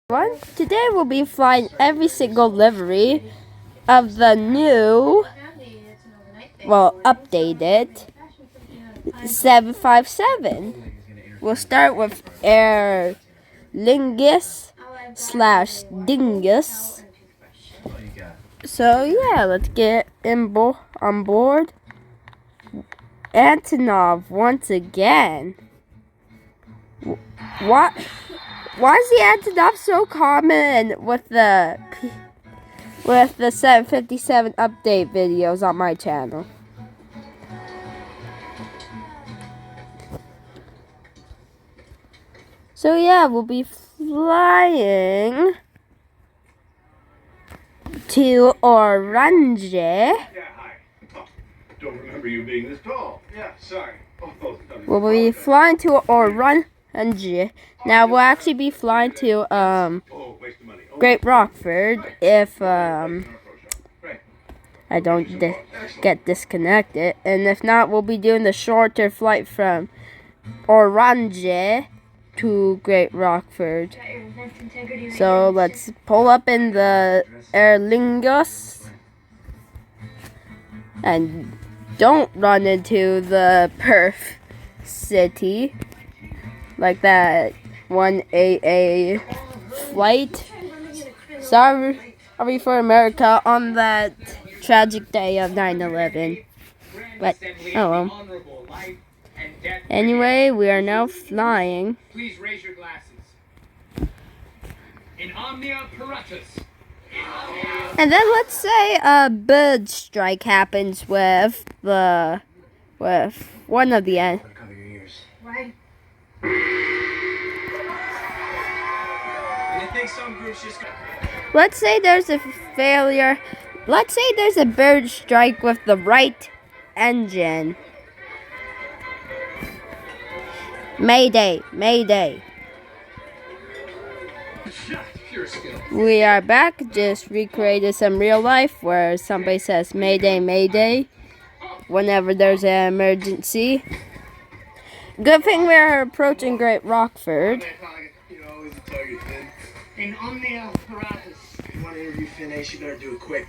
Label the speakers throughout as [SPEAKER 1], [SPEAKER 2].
[SPEAKER 1] Today we'll be flying every single livery of the new, updated 757. We'll start with Aer Lingus / Dingus. So yeah, let's get on board. Antonov once again. Why is the Antonov so common with the 757 update videos on my channel? So yeah, we'll be flying to Orange.
[SPEAKER 2] Yeah, hi. Oh, don't remember you being this tall. Yeah, sorry.
[SPEAKER 1] We'll be flying to Orange. Now we'll actually be flying to Great Rockford if I don't get disconnected, and if not, we'll be doing the shorter flight from Orange to Great Rockford. So let's pull up in the Aer Lingus and don't run into the Perth city like that 1AA flight. Sorry for America on that tragic day of 9/11. But oh well. Anyway, we are now flying.
[SPEAKER 3] Please raise your glasses. In omnia paratus.
[SPEAKER 1] And then let's say a bird strike happens with one of the end.
[SPEAKER 3] Right.
[SPEAKER 1] Let's say there's a failure. Let's say there's a bird strike with the right engine. Mayday, mayday. We are back. Just recreated some real life where somebody says mayday, mayday whenever there's an emergency. Good thing we're approaching Great Rockford.
[SPEAKER 3] In omnia paratus.
[SPEAKER 4] If you want to interview Finney, you better do it quick.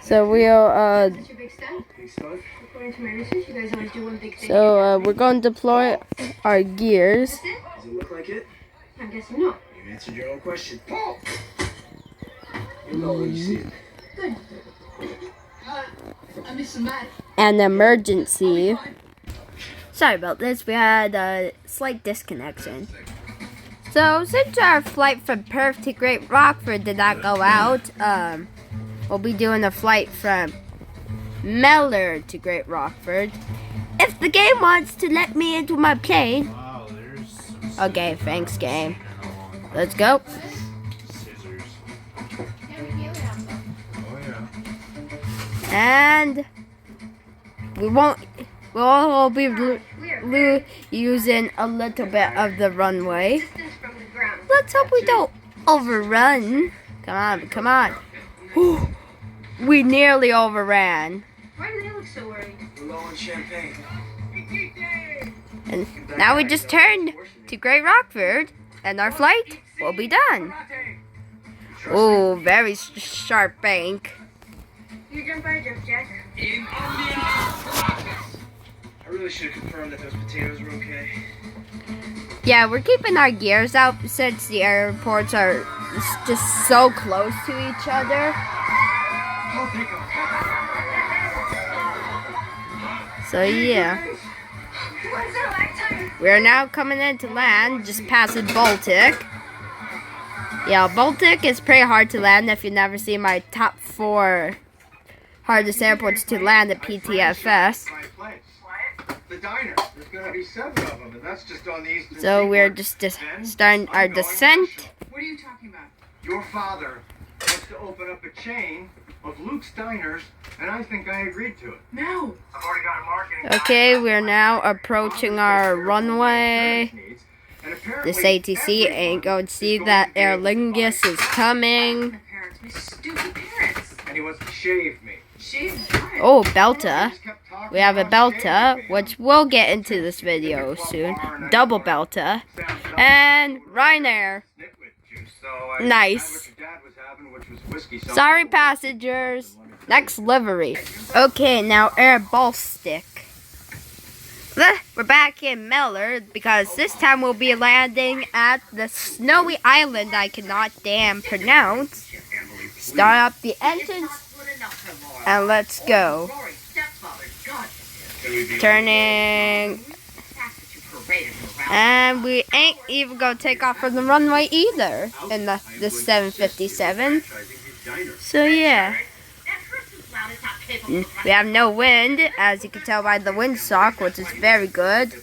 [SPEAKER 1] So we'll
[SPEAKER 3] That's your big stunt?
[SPEAKER 4] Big stunt?
[SPEAKER 3] According to my research, you guys always do one big thing.
[SPEAKER 1] So we're going to deploy our gears.
[SPEAKER 3] That's it?
[SPEAKER 4] Does it look like it?
[SPEAKER 3] I'm guessing no.
[SPEAKER 4] You answered your own question. You'll know when you see it.
[SPEAKER 3] Good. I missed some math.
[SPEAKER 1] An emergency. Sorry about this. We had a slight disconnection. So since our flight from Perth to Great Rockford did not go out, we'll be doing a flight from Mellor to Great Rockford. If the game wants to let me into my plane. Okay, thanks game. Let's go. And we'll be using a little bit of the runway. Let's hope we don't overrun. Come on. Whew. We nearly overran.
[SPEAKER 3] Why do they look so worried?
[SPEAKER 4] We're low on champagne.
[SPEAKER 1] And now we just turned to Great Rockford, and our flight will be done. Oh, very sharp bank.
[SPEAKER 3] You jump by Jeff Jack. In omnia paratus.
[SPEAKER 4] I really should have confirmed that those potatoes were okay.
[SPEAKER 1] Yeah, we're keeping our gears out since the airports are just so close to each other. So yeah. We're now coming into land, just passing Baltic. Yeah, Baltic is pretty hard to land if you've never seen my top 4 hardest airports to land at PTFS.
[SPEAKER 2] The diner. There's gonna be 7 of them, and that's just on the eastern
[SPEAKER 1] So we're
[SPEAKER 2] seaboard.
[SPEAKER 1] just starting our descent.
[SPEAKER 3] What are you talking about?
[SPEAKER 2] Your father wants to open up a chain of Luke's diners, and I think I agreed to it.
[SPEAKER 3] No.
[SPEAKER 2] I've already got a marketing.
[SPEAKER 1] Okay, we're now approaching our runway. This ATC ain't going to see that Aer Lingus is coming.
[SPEAKER 3] My parents, my stupid parents.
[SPEAKER 2] And he wants to shave me.
[SPEAKER 3] Shave what?
[SPEAKER 1] Oh, Belta.
[SPEAKER 2] He just kept
[SPEAKER 1] we have a Belta, which we'll get into this video soon. Double Belta. And Ryanair. Nice. Sorry, passengers. Next livery. Okay, now air ball stick. We're back in Miller because this time we'll be landing at the snowy island I cannot damn pronounce. Start up the engines and let's go. Turning. And we ain't even gonna take off from the runway either in the 757. So yeah. We have no wind, as you can tell by the windsock, which is very good.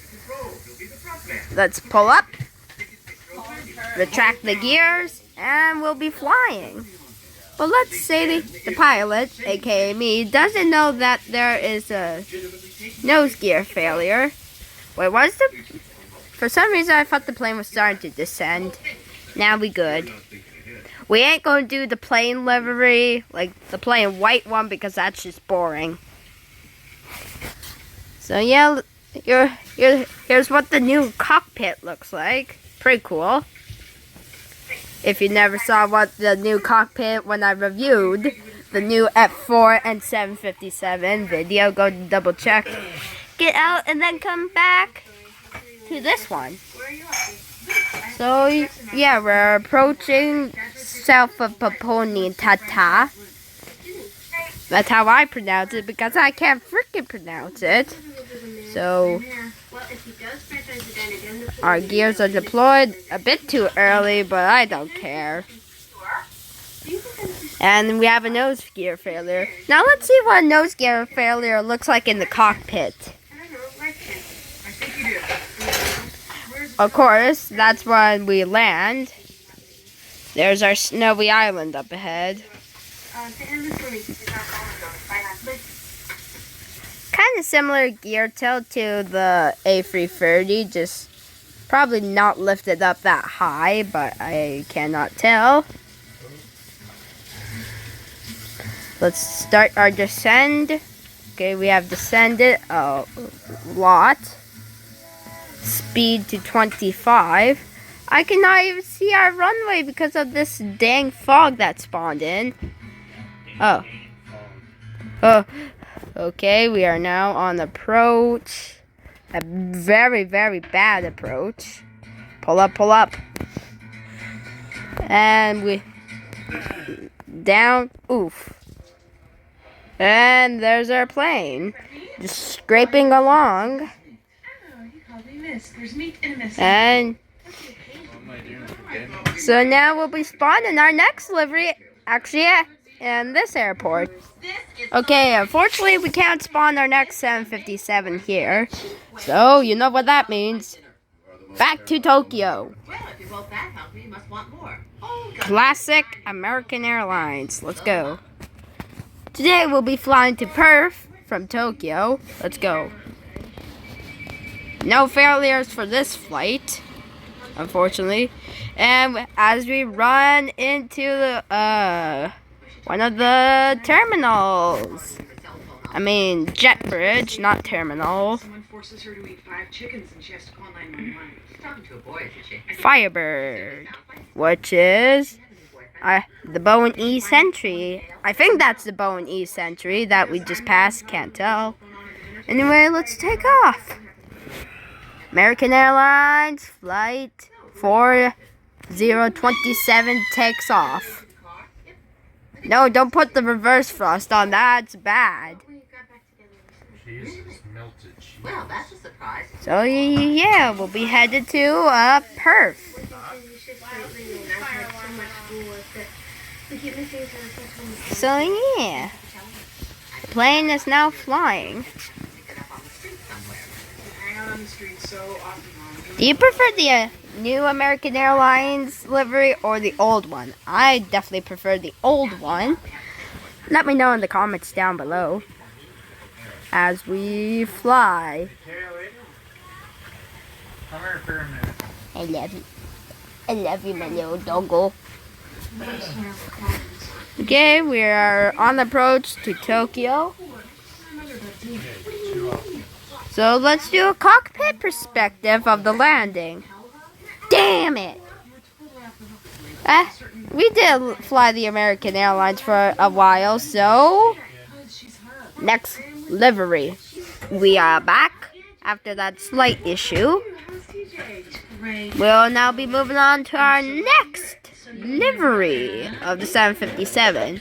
[SPEAKER 1] Let's pull up, retract the gears, and we'll be flying. But let's say the pilot, aka me, doesn't know that there is a nose gear failure. Wait, what's the... For some reason, I thought the plane was starting to descend. Now we good. We ain't gonna do the plain livery, like the plain white one, because that's just boring. So yeah, here's what the new cockpit looks like. Pretty cool. If you never saw what the new cockpit when I reviewed the new F4 and 757 video, go double check. Get out and then come back to this one. So yeah, we're approaching south of Tata. That's how I pronounce it because I can't freaking pronounce it. So our gears are deployed a bit too early, but I don't care. And we have a nose gear failure. Now let's see what a nose gear failure looks like in the cockpit. Of course, that's when we land. There's our snowy island up ahead. Kind of similar gear tilt to the A330, just probably not lifted up that high, but I cannot tell. Let's start our descend. Okay, we have descended a lot. Speed to 25. I cannot even see our runway because of this dang fog that spawned in. Oh. Okay, we are now on approach. A very, very bad approach. Pull up. And we... Down. Oof. And there's our plane. Just scraping along. And so now we'll be spawning our next livery, actually, in this airport. Okay, unfortunately we can't spawn our next 757 here. So, you know what that means. Back to Tokyo. Classic American Airlines. Let's go. Today we'll be flying to Perth from Tokyo. Let's go. No failures for this flight, unfortunately. And as we run into the, one of the terminals. I mean, jet bridge, not terminal. Firebird, which is the Boeing E Sentry. I think that's the Boeing E Sentry that we just passed, can't tell. Anyway, let's take off. American Airlines flight 4027 takes off. No, don't put the reverse thrust on. That's bad.
[SPEAKER 3] Well, that's a surprise.
[SPEAKER 1] So yeah, we'll be headed to Perth. So yeah, the plane is now flying. Do you prefer the new American Airlines livery or the old one? I definitely prefer the old one. Let me know in the comments down below as we fly.
[SPEAKER 2] Come here for a minute.
[SPEAKER 1] I love you, my little doggo. Okay, we are on the approach to Tokyo. So let's do a cockpit perspective of the landing. Damn it! We did fly the American Airlines for a while, so next, livery. We are back after that slight issue. We'll now be moving on to our next livery of the 757.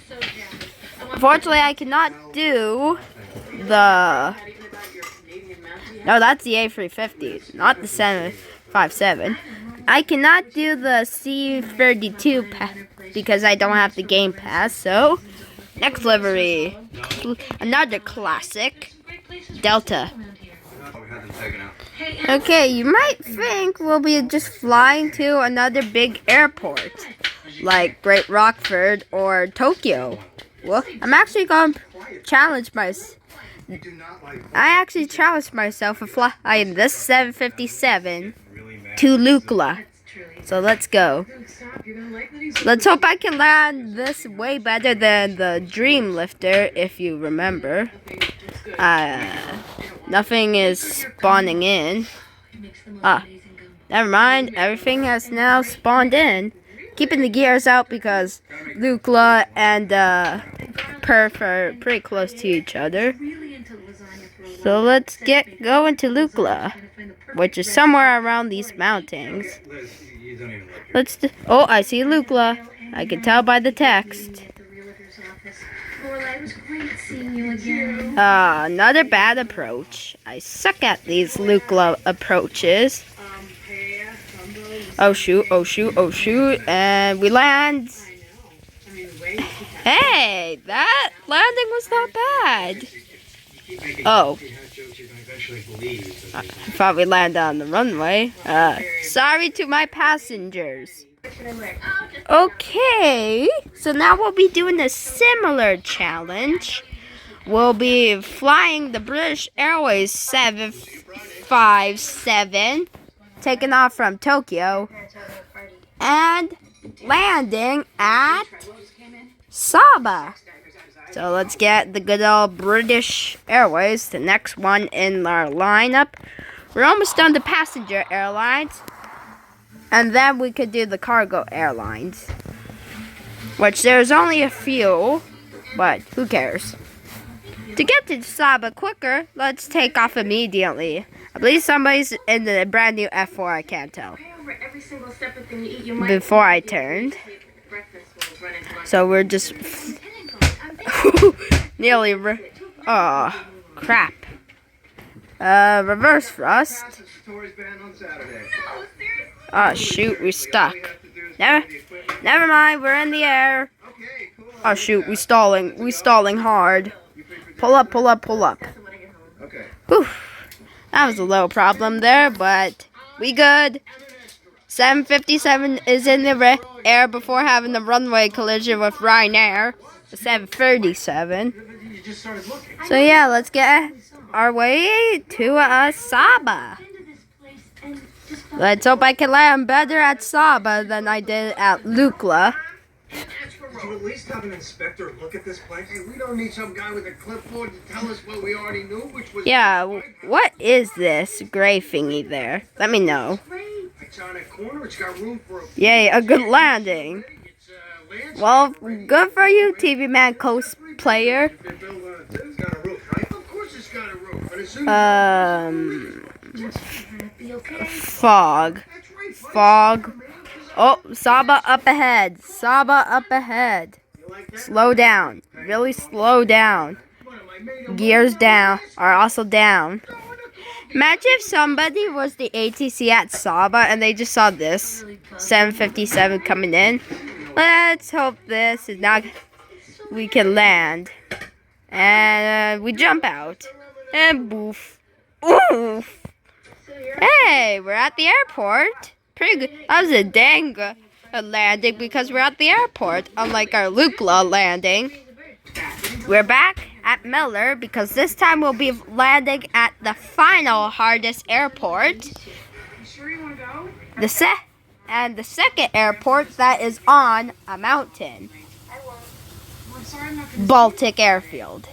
[SPEAKER 1] Unfortunately, I cannot do the... No, that's the A350, not the 757. I cannot do the C32 because I don't have the game pass, so next livery. Another classic, Delta. Okay, you might think we'll be just flying to another big airport, like Great Rockford or Tokyo. Well, I'm actually going to challenge myself. I actually challenged myself to fly this 757 to Lukla. So let's go. Let's hope I can land this way better than the Dream Lifter, if you remember. Nothing is spawning in. Never mind. Everything has now spawned in. Keeping the gears out because Lukla and Perth are pretty close to each other. So let's get going to Lukla, which is somewhere around these mountains. Oh, I see Lukla. I can tell by the text. Another bad approach. I suck at these Lukla approaches. Oh shoot, oh shoot, oh shoot, and we land. Hey, that landing was not bad. Oh. I thought we landed on the runway. Sorry to my passengers. Okay, so now we'll be doing a similar challenge. We'll be flying the British Airways 757, taking off from Tokyo, and landing at Saba. So let's get the good old British Airways, the next one in our lineup. We're almost done the passenger airlines. And then we could do the cargo airlines. Which there's only a few, but who cares? To get to Saba quicker, let's take off immediately. I believe somebody's in the brand new F4, I can't tell. Before I turned. So we're just... nearly... Oh, crap. Reverse thrust. Oh shoot, we're stuck. Never mind, we're in the air. Oh shoot, we're stalling hard. Pull up, pull up, pull up. Whew. That was a little problem there, but we good. 757 is in the air before having the runway collision with Ryanair, the 737. So yeah, let's get our way to Saba. Let's hope I can land better at Saba than I did at Lukla.
[SPEAKER 2] Could you at least have an inspector look at this place? Hey, we don't need some guy with a clipboard to tell us what we already knew, which was...
[SPEAKER 1] Yeah, what is this gray thingy there? Let me know.
[SPEAKER 2] It's on a corner, it's got room for a...
[SPEAKER 1] Yay, a good landing. Well, good for you, TV Man cosplayer.
[SPEAKER 2] It's got a roof, right? Of course it's got a roof.
[SPEAKER 1] Fog. Oh, Saba up ahead. Saba up ahead. Slow down. Really slow down. Gears down are also down. Imagine if somebody was the ATC at Saba and they just saw this 757 coming in. Let's hope this is not... We can land. And we jump out. And boof. Oof. Hey, we're at the airport. Pretty good. That was a dang good landing because we're at the airport, unlike our Lukla landing. We're back at Miller because this time we'll be landing at the final hardest airport. The second airport that is on a mountain. Baltic Airfield.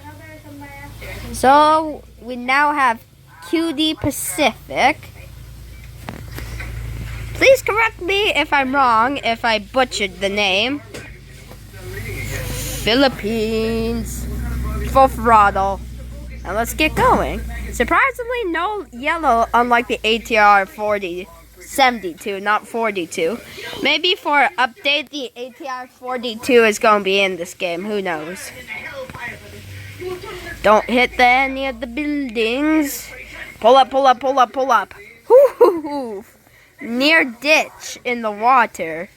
[SPEAKER 1] So we now have QD Pacific. Please correct me if I'm wrong, if I butchered the name. Philippines. Full throttle. Now let's get going. Surprisingly, no yellow, unlike the ATR 72, not 42. Maybe for update, the ATR 42 is going to be in this game. Who knows? Don't hit any of the buildings. Pull up, pull up, pull up, pull up. Hoo-hoo-hoo. Near ditch in the water.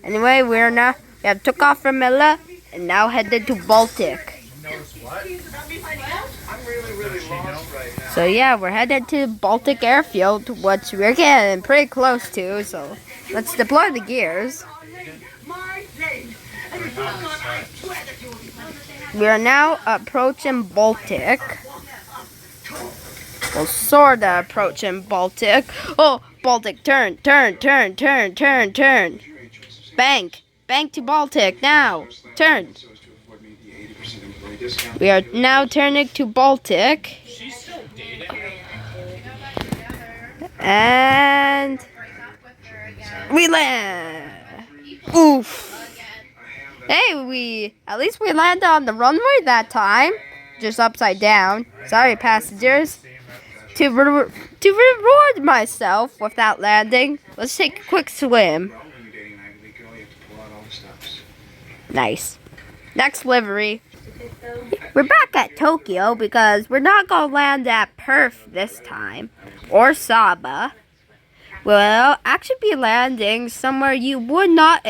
[SPEAKER 1] Anyway, we have took off from Mila and now headed to Baltic. So yeah, we're headed to Baltic Airfield, which we're getting pretty close to. So let's deploy the gears. We are now approaching Baltic. Well, sorta approaching Baltic. Oh, Baltic, turn, turn, turn, turn, turn, turn. Bank, bank to Baltic now. Turn. We are now turning to Baltic. And we land. Oof. Hey, at least we landed on the runway that time. Just upside down. Sorry, passengers. To reward myself with that landing, let's take a quick swim. Nice. Next livery. We're back at Tokyo because we're not going to land at Perth this time. Or Saba. We'll actually be landing somewhere you would not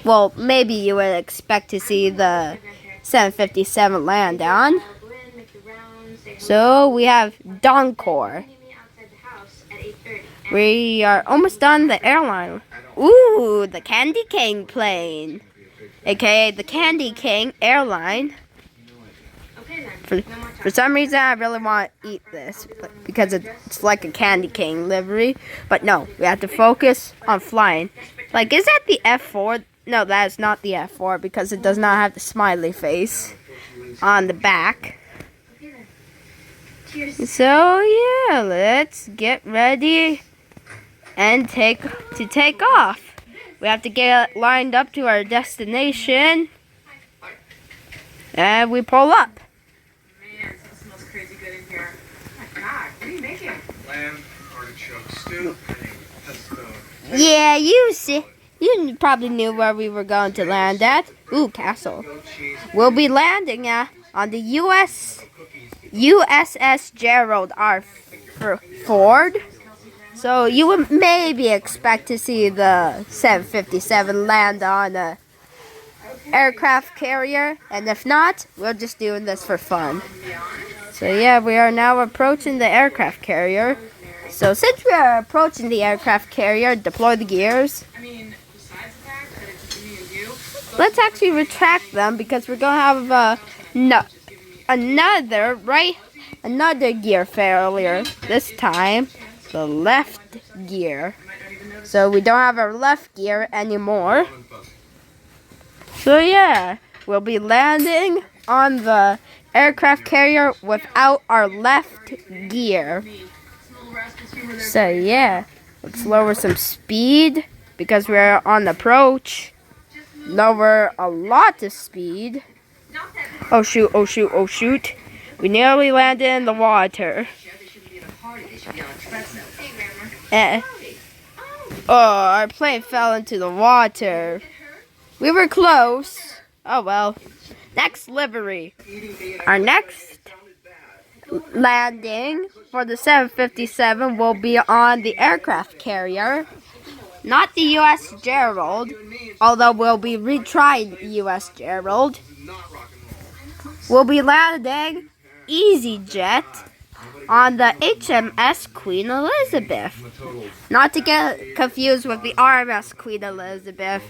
[SPEAKER 1] well, maybe you would expect to see the 757 land on. So we have Donkor. We are almost done the airline. Ooh, the Candy King plane. AKA the Candy King airline. For some reason, I really want to eat this because it's like a Candy King livery. But no, we have to focus on flying. Like, is that the F4? No, that is not the F4 because it does not have the smiley face on the back. So yeah, let's get ready and take off. We have to get lined up to our destination, and we pull up.
[SPEAKER 3] Man, it smells crazy good in here. Oh my God, what are you making?
[SPEAKER 2] Lamb, artichoke stew, pesto.
[SPEAKER 1] Yeah, you probably knew where we were going to land at. Ooh, castle. We'll be landing on the USS Gerald R. Ford. So you would maybe expect to see the 757 land on a aircraft carrier, and if not, we're just doing this for fun. So yeah, we are now approaching the aircraft carrier. So since we are approaching the aircraft carrier, deploy the gears. Let's actually retract them because we're gonna have another gear failure this time. The left gear. So we don't have our left gear anymore. So yeah, we'll be landing on the aircraft carrier without our left gear. So yeah, let's lower some speed because we're on approach. Lower a lot of speed. Oh shoot, oh shoot, oh shoot. We nearly landed in the water. Our plane fell into the water. We were close. Oh well. Next livery. Our next landing for the 757 will be on the aircraft carrier. Not the U.S. Gerald, although we'll be retrying U.S. Gerald. We'll be landing EasyJet on the HMS Queen Elizabeth. Not to get confused with the RMS Queen Elizabeth.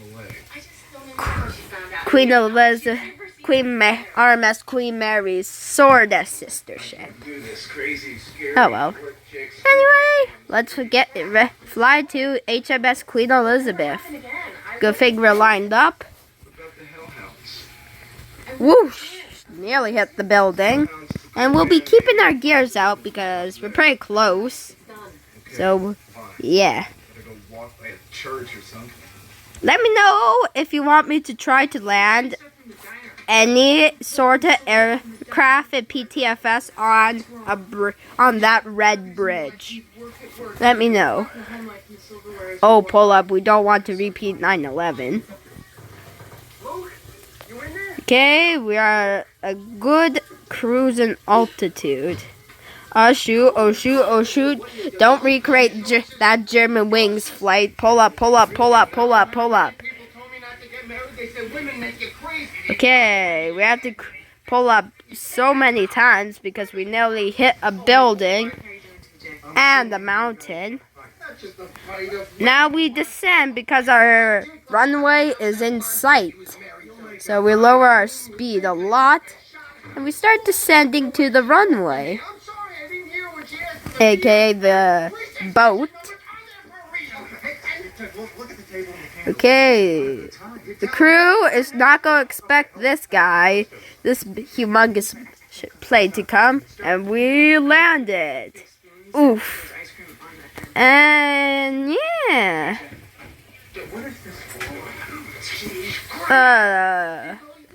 [SPEAKER 1] RMS Queen Mary's swordess sister ship. Oh well. Anyway, let's fly to HMS Queen Elizabeth. Good thing we're lined up. Whoosh! Nearly hit the building. And we'll be keeping our gears out because we're pretty close. So, yeah.
[SPEAKER 2] Gotta go walk by a church or something.
[SPEAKER 1] Let me know if you want me to try to land any sort of aircraft at PTFS on that red bridge. Let me know. Oh, pull up. We don't want to repeat 9/11. Okay, we are a good cruising altitude. Oh shoot, oh shoot, oh shoot. Don't recreate that German wings flight. Pull up, pull up, pull up, pull up, pull up.
[SPEAKER 2] People told me not to get married. They said women make you crazy.
[SPEAKER 1] Okay, we have to pull up so many times because we nearly hit a building and a mountain.
[SPEAKER 2] That's just a fight of
[SPEAKER 1] Now we descend because our runway is in sight. So we lower our speed a lot and we start descending to the runway,
[SPEAKER 2] I'm sorry, I didn't hear what you asked.
[SPEAKER 1] aka the boat.
[SPEAKER 2] Look at the table in the
[SPEAKER 1] Okay, the crew is not going to expect this guy, this humongous plane to come, and we landed. Oof. And yeah.
[SPEAKER 2] What is this for?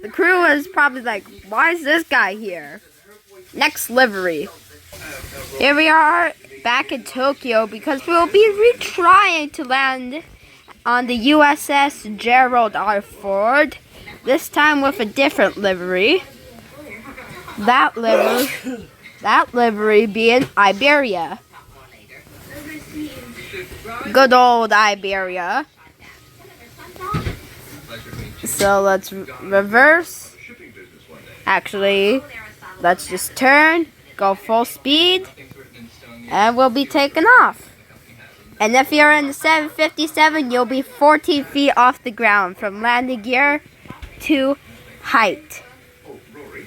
[SPEAKER 1] The crew is probably like, why is this guy here? Next livery. Here we are back in Tokyo because we'll be retrying to land on the USS Gerald R. Ford. This time with a different livery. That livery being Iberia. Good old Iberia. So let's reverse. Actually, let's just turn, go full speed, and we'll be taking off. And if you're in the 757, you'll be 14 feet off the ground from landing gear to height.
[SPEAKER 2] Oh, Rory.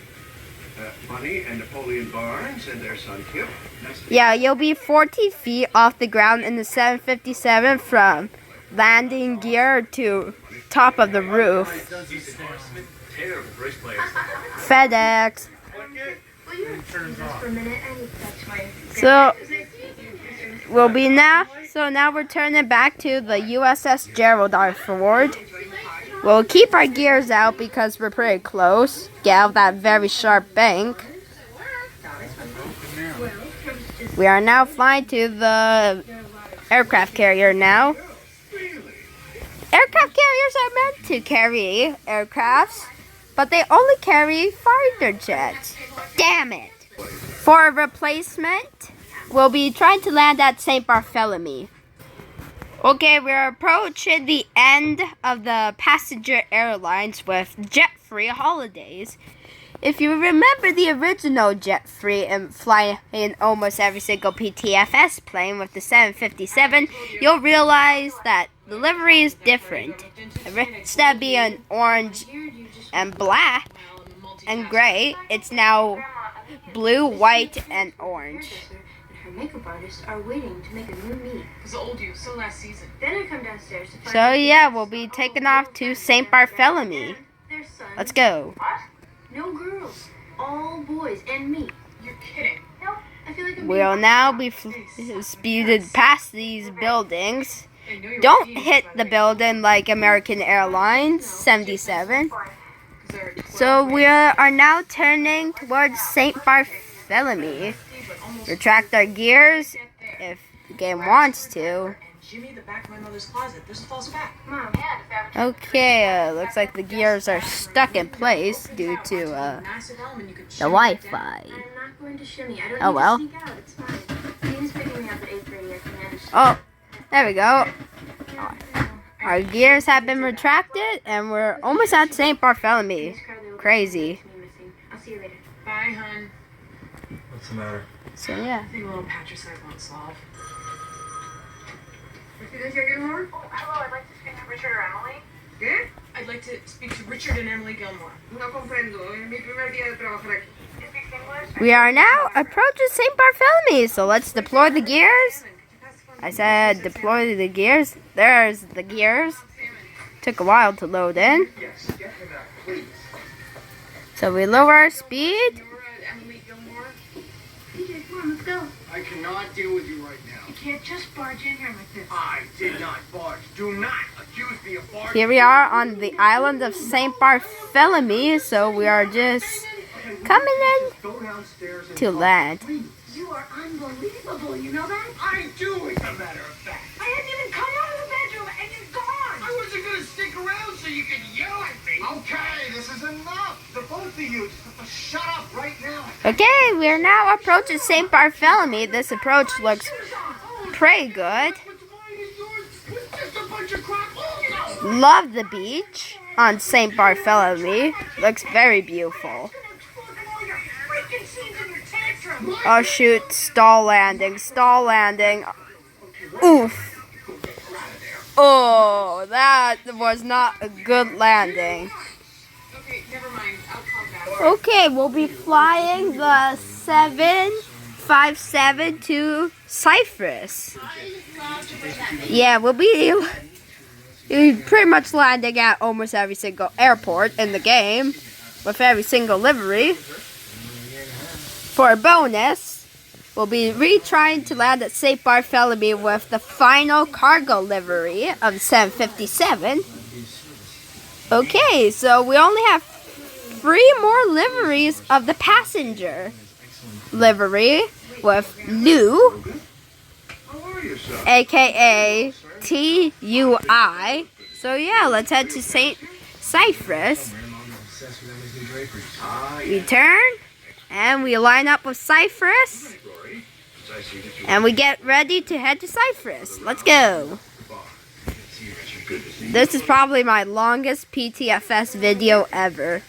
[SPEAKER 2] Bunny and Napoleon Barnes and their son Kip. Nice to
[SPEAKER 1] Yeah, you'll be 14 feet off the ground in the 757 from landing gear to top of the roof.
[SPEAKER 2] Terrible race players.
[SPEAKER 1] FedEx.
[SPEAKER 3] Will you excuse us for a minute? I need to touch my...
[SPEAKER 1] So we'll be now. So now we're turning back to the USS Gerald R. Ford. We'll keep our gears out because we're pretty close. Get out of that very sharp bank. We are now flying to the aircraft carrier now. Aircraft carriers are meant to carry aircrafts, but they only carry fighter jets. Damn it! For a replacement, we'll be trying to land at St. Bartholomew. Okay, we're approaching the end of the passenger airlines with jet-free holidays. If you remember the original jet-free and flying in almost every single PTFS plane with the 757, you'll realize that the livery is different. Instead of being orange and black and gray, it's now blue, white, and orange.
[SPEAKER 3] Her makeup artists are waiting to make a new me.
[SPEAKER 5] Because I old you, so last season.
[SPEAKER 3] Then I come downstairs to find
[SPEAKER 1] So yeah, we'll be taking off to St. Bartholomew.
[SPEAKER 3] their son.
[SPEAKER 1] Let's go.
[SPEAKER 3] No girls, all boys, and me.
[SPEAKER 5] You're kidding.
[SPEAKER 3] No, I feel like I'm
[SPEAKER 1] We'll
[SPEAKER 3] being-
[SPEAKER 1] now be speeded past these buildings.
[SPEAKER 5] I know you're
[SPEAKER 1] Don't
[SPEAKER 5] repeating
[SPEAKER 1] hit
[SPEAKER 5] this,
[SPEAKER 1] the
[SPEAKER 5] by
[SPEAKER 1] building like American Airlines 77.
[SPEAKER 5] way, 'cause there are 12
[SPEAKER 1] So we are now turning towards St. Bartholomew.
[SPEAKER 5] but almost
[SPEAKER 1] Retract our gears if the game wants to.
[SPEAKER 5] and Jimmy, the back of my mother's closet. There's a false back.
[SPEAKER 3] Mom,
[SPEAKER 1] Okay, looks like the gears are stuck in place due to
[SPEAKER 5] Massive element you could
[SPEAKER 1] the
[SPEAKER 5] shimmy
[SPEAKER 1] Wi-Fi.
[SPEAKER 3] I'm not going to shimmy. I don't
[SPEAKER 1] Oh,
[SPEAKER 3] need
[SPEAKER 1] well.
[SPEAKER 3] to sneak out. It's fine. Dean's picking me up at 8:30. I can manage.
[SPEAKER 1] Oh, there we go. Our gears have been retracted and we're almost at St. Bartholomew. Crazy.
[SPEAKER 3] I'll see you later.
[SPEAKER 5] Bye, hun.
[SPEAKER 2] What's the matter?
[SPEAKER 1] So yeah.
[SPEAKER 5] I think a little patricide won't solve.
[SPEAKER 3] Is here Gilmore?
[SPEAKER 5] Oh, hello. I'd like to speak to Richard or Emily.
[SPEAKER 3] ¿Qué?
[SPEAKER 5] I'd like to speak to Richard and Emily Gilmore.
[SPEAKER 3] No comprendo. Es mi primer día de trabajar aquí.
[SPEAKER 5] You speak English?
[SPEAKER 1] We are now approaching St. Bartholomew, so let's deploy the gears. I said deploy the gears. There's the gears. Took a while to load in.
[SPEAKER 2] Yes, get him out, please.
[SPEAKER 1] So we lower our speed.
[SPEAKER 5] Emily Gilmore.
[SPEAKER 3] still.
[SPEAKER 2] I cannot deal with you right now.
[SPEAKER 3] You can't just barge in here like this.
[SPEAKER 2] I did not barge. Do not accuse me of barge.
[SPEAKER 1] Here we are on the island of St. Bartholomew, so we are just coming in
[SPEAKER 2] Go downstairs and
[SPEAKER 1] to
[SPEAKER 2] talk.
[SPEAKER 1] land.
[SPEAKER 3] You are unbelievable, you know that?
[SPEAKER 2] I do, as a matter of fact.
[SPEAKER 3] I hadn't even come out of the bedroom and you're gone!
[SPEAKER 2] I wasn't gonna stick around so you could yell at me. Okay, this is enough. The both of you just have to shut up right now.
[SPEAKER 1] Okay, we are now approaching St. Bartholomew. This approach looks pretty good.
[SPEAKER 2] What's mine is yours. It's just a bunch of crap. Oh, no.
[SPEAKER 1] Love the beach on St. Bartholomew. Looks very beautiful. Oh shoot, stall landing, stall landing. Oof. Oh, that was not a good landing.
[SPEAKER 5] Okay, never mind. I'll call back.
[SPEAKER 1] Okay, we'll be flying the 757 to Cyprus. Yeah, we'll be pretty much landing at almost every single airport in the game with every single livery. For a bonus, we'll be retrying to land at St. Bartholomew with the final cargo livery of 757. Okay, so we only have 3 more liveries of the passenger livery with Lou, aka TUI. So yeah, let's head to St. Cyprus. We turn. And we line up with Cyprus. And we get ready to head to Cyprus. Let's go. This is probably my longest PTFS video ever.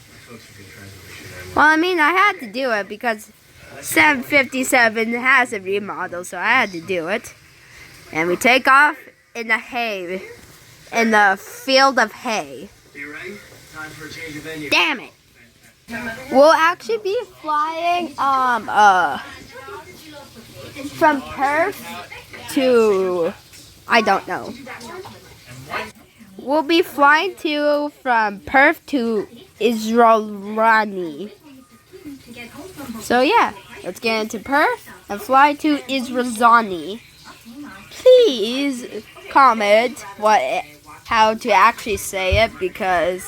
[SPEAKER 1] Well, I mean, I had to do it because 757 has a remodel, so I had to do it. And we take off in the hay. In the field of hay.
[SPEAKER 4] You ready? Time for a change of venue.
[SPEAKER 1] Damn it. We'll actually be flying from Perth to I don't know. We'll be flying from Perth to Israelani. So yeah, let's get into Perth and fly to Israelani. Please comment how to actually say it because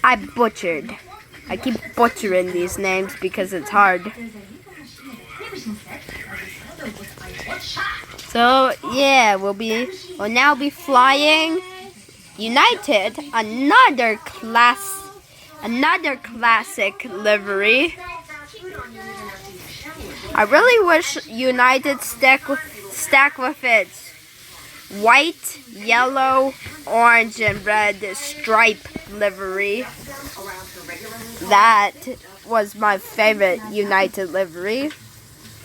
[SPEAKER 1] I butchered. I keep butchering these names because it's hard. So yeah, we'll now be flying United, another classic livery. I really wish United stack with its white, yellow, orange, and red stripe livery. That was my favorite United livery.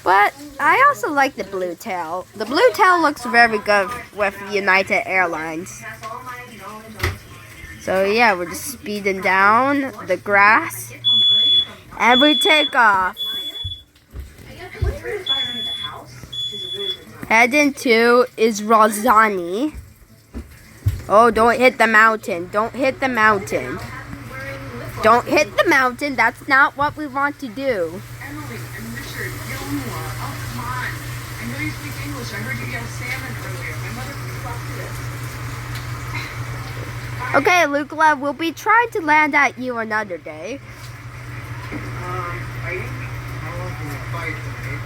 [SPEAKER 1] But I also like the blue tail. The blue tail looks very good with United Airlines. So yeah, we're just speeding down the grass. And we take off. Heading to Izrazani. Oh, don't hit the mountain. Don't hit the mountain. Don't hit the mountain. That's not what we want to do.
[SPEAKER 5] Emily and Richard, Gilmore. Oh, come on. I know you speak English. I heard you yell salmon earlier. My mother busted it.
[SPEAKER 1] Okay, Luke, we'll be trying to land at you another day.
[SPEAKER 2] Fighting? How long can you fight tonight?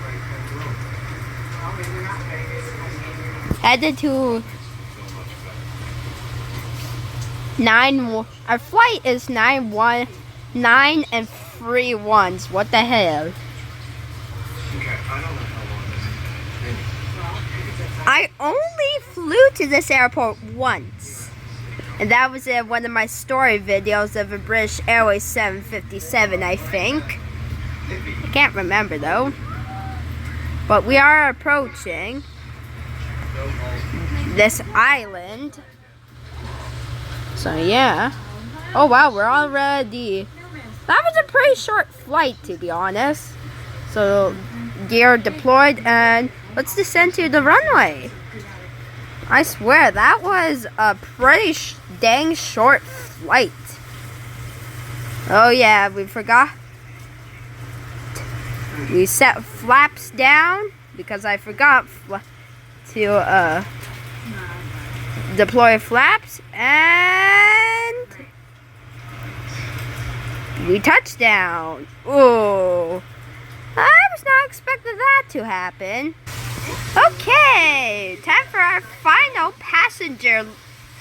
[SPEAKER 2] Well, maybe we're not fighting.
[SPEAKER 1] Headed to 9. Our flight is 9 and 3 ones. What the hell?
[SPEAKER 2] Okay, I don't know how long this is.
[SPEAKER 1] I only flew to this airport once. And that was in one of my story videos of a British Airways 757, I think. I can't remember though. But we are approaching this island. So yeah. Oh wow, we're already... That was a pretty short flight, to be honest. So gear deployed and let's descend to the runway. I swear, that was a pretty dang short flight. Oh yeah, we forgot We set flaps down because I forgot to deploy flaps, and we touched down. Oh, I was not expecting that to happen. Okay, time for our final passenger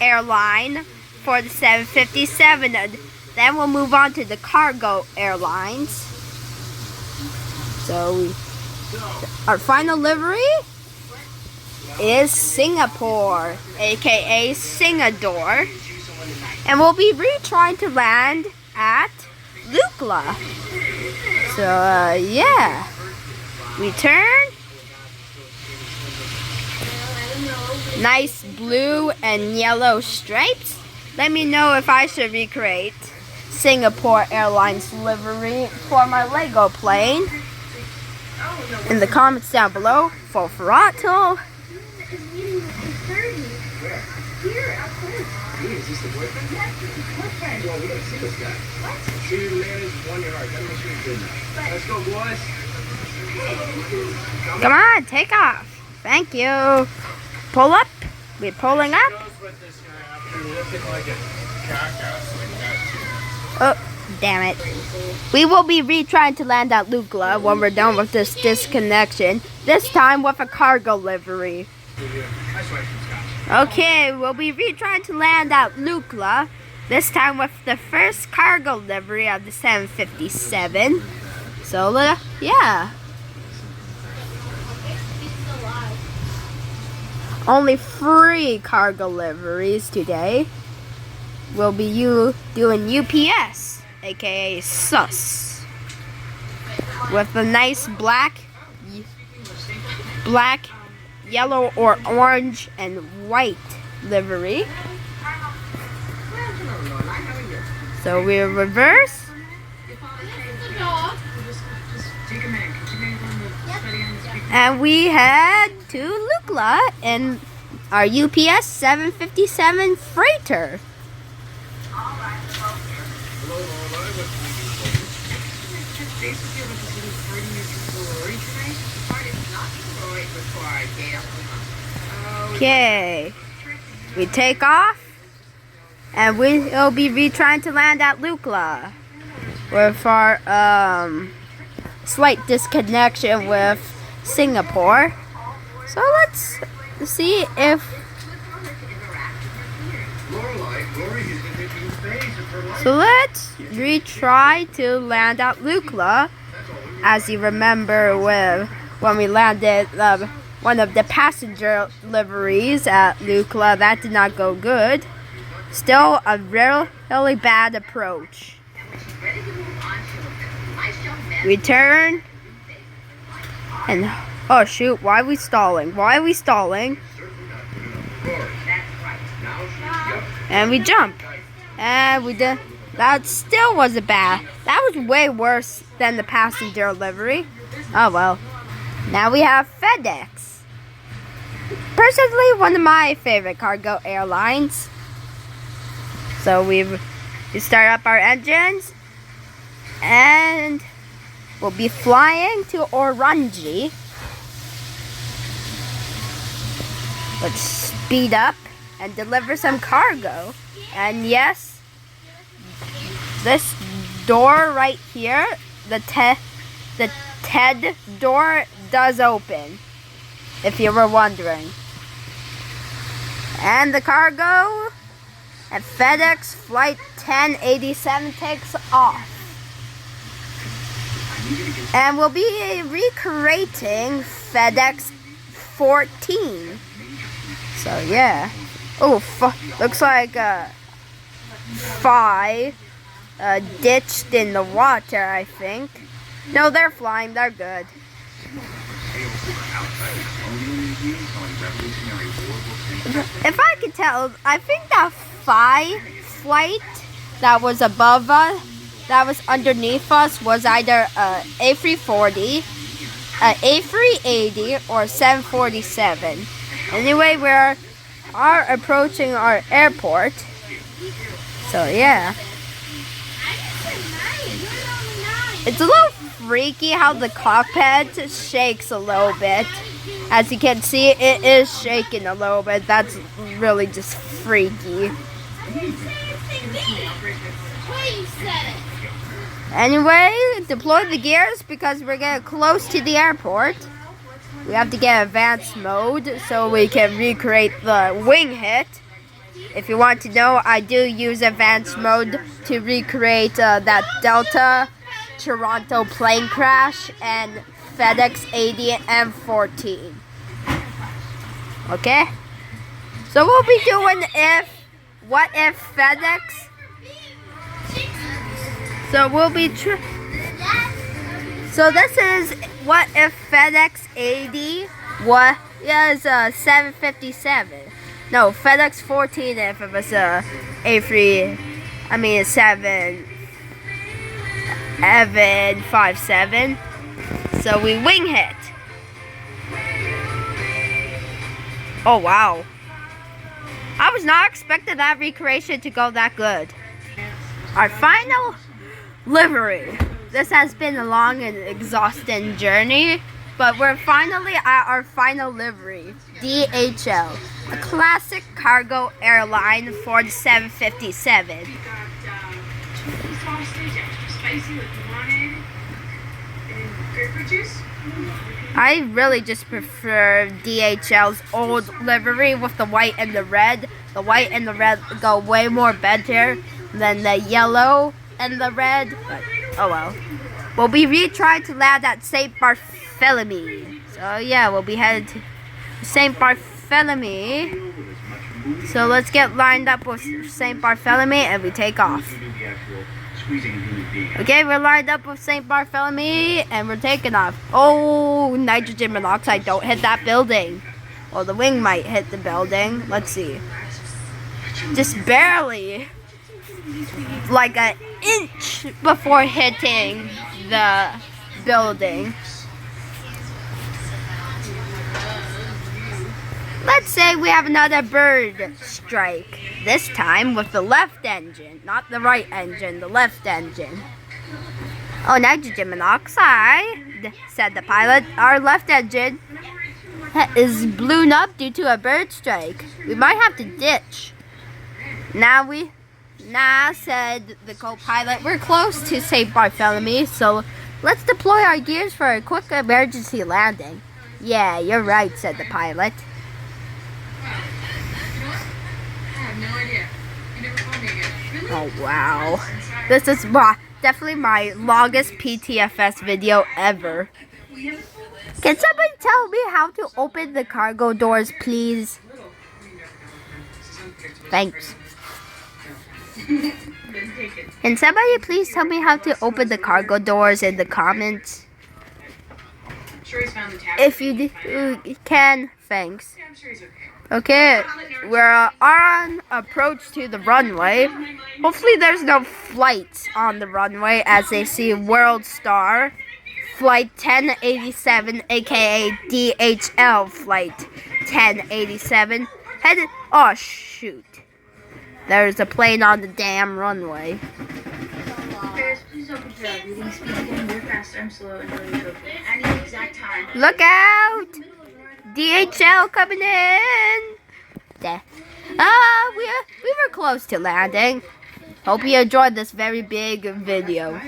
[SPEAKER 1] airline for the 757. Then we'll move on to the cargo airlines. So our final livery is Singapore, aka Singador, and we'll be retrying to land at Lukla. So yeah, return. Nice blue and yellow stripes. Let me know if I should recreate Singapore Airlines livery for my Lego plane in the comments down below. Full throttle.
[SPEAKER 2] Is this the boyfriend? Yes, this is the boyfriend. Well, we gotta see this guy. What? Shoot him, man. He's 1 yard. Gotta make sure he's good enough. Let's go, boys.
[SPEAKER 1] Come on, take off. Thank you. Pull up. We're pulling up. Oh, damn it. We will be retrying to land at Lukla when we're done with this disconnection. This time with a cargo livery. Okay, we'll be retrying to land at Lukla. This time with the first cargo livery of the 757. So, yeah. Only 3 cargo liveries today. We'll be doing UPS, aka SUS, with a nice black, yellow or orange and white livery. So we'll reverse. And we head to Lukla in our UPS 757 freighter. Okay, we take off, and we'll be retrying to land at Lukla with our slight disconnection with Singapore. So let's see if let's retry to land at Lukla. As you remember, when we landed one of the passenger liveries at Lukla, that did not go good. Still a really bad approach. Return. And oh shoot, why are we stalling? Why are we stalling? And we jump. And we did. That still wasn't bad. That was way worse than the passenger livery. Oh well. Now we have FedEx. Personally, one of my favorite cargo airlines. So we start up our engines. And we'll be flying to Orangi. Let's speed up and deliver some cargo. And yes, this door right here, the TED door does open, if you were wondering. And the cargo at FedEx Flight 1087 takes off. And we'll be recreating FedEx 14. So yeah. Oh, looks like Phi ditched in the water, I think. No, they're flying. They're good. If I could tell, I think that Phi flight that was above us, that was underneath us, was either A340, A380, or 747. Anyway, we are approaching our airport. So yeah. It's a little freaky how the cockpit shakes a little bit. As you can see, it is shaking a little bit. That's really just freaky. Anyway, deploy the gears because we're getting close to the airport. We have to get advanced mode so we can recreate the wing hit. If you want to know, I do use advanced mode to recreate that Delta, Toronto plane crash, and FedEx 80 and 14. Okay? So we'll be doing what if FedEx. So we'll be so this is what if FedEx 80 was 757. No, FedEx 14 if it was a 757. So we wing hit. Oh wow. I was not expecting that recreation to go that good. Our final livery. This has been a long and exhausting journey, but we're finally at our final livery, DHL, a classic cargo airline Ford 757.
[SPEAKER 5] We got sausage, extra spicy like you wanted, and grapefruit juice.
[SPEAKER 1] I really just prefer DHL's old livery with the white and the red. The white and the red go way more better than the yellow and the red, but oh well. We'll be retrying to land at St. Barthélemy. So yeah, we'll be headed to St. Barthélemy. So let's get lined up with St. Barthélemy and we take off. Okay, we're lined up with St. Barthélemy and we're taking off. Oh, nitrogen monoxide, don't hit that building. Well, the wing might hit the building. Let's see. Just barely. Like an inch before hitting the building. Let's say we have another bird strike. This time with the left engine, not the right engine, the left engine. Oh, nitrogen monoxide, said the pilot. Our left engine is blown up due to a bird strike. We might have to ditch. Nah, said the co-pilot. We're close to St. Barthélemy, so let's deploy our gears for a quick emergency landing. Yeah, you're right, said the pilot.
[SPEAKER 5] I have no idea. You never told me again. Really?
[SPEAKER 1] Oh, wow. This is definitely my longest PTFS video ever. Can somebody tell me how to open the cargo doors, please? Thanks. Can somebody please tell me how to open the cargo doors in the comments?
[SPEAKER 5] I'm sure he's found the tab.
[SPEAKER 1] If you can, thanks.
[SPEAKER 5] Yeah, I'm sure he's okay.
[SPEAKER 1] Okay, we're on approach to the runway. Hopefully there's no flights on the runway as they see World Star Flight 1087, aka DHL Flight 1087. Headed. Oh shoot. There's a plane on the damn runway.
[SPEAKER 3] Bears, please open your reading speed again. You're fast, I'm slow, and really open. I need the exact time.
[SPEAKER 1] Look out! DHL coming in! There. We were close to landing. Hope you enjoyed this very big video.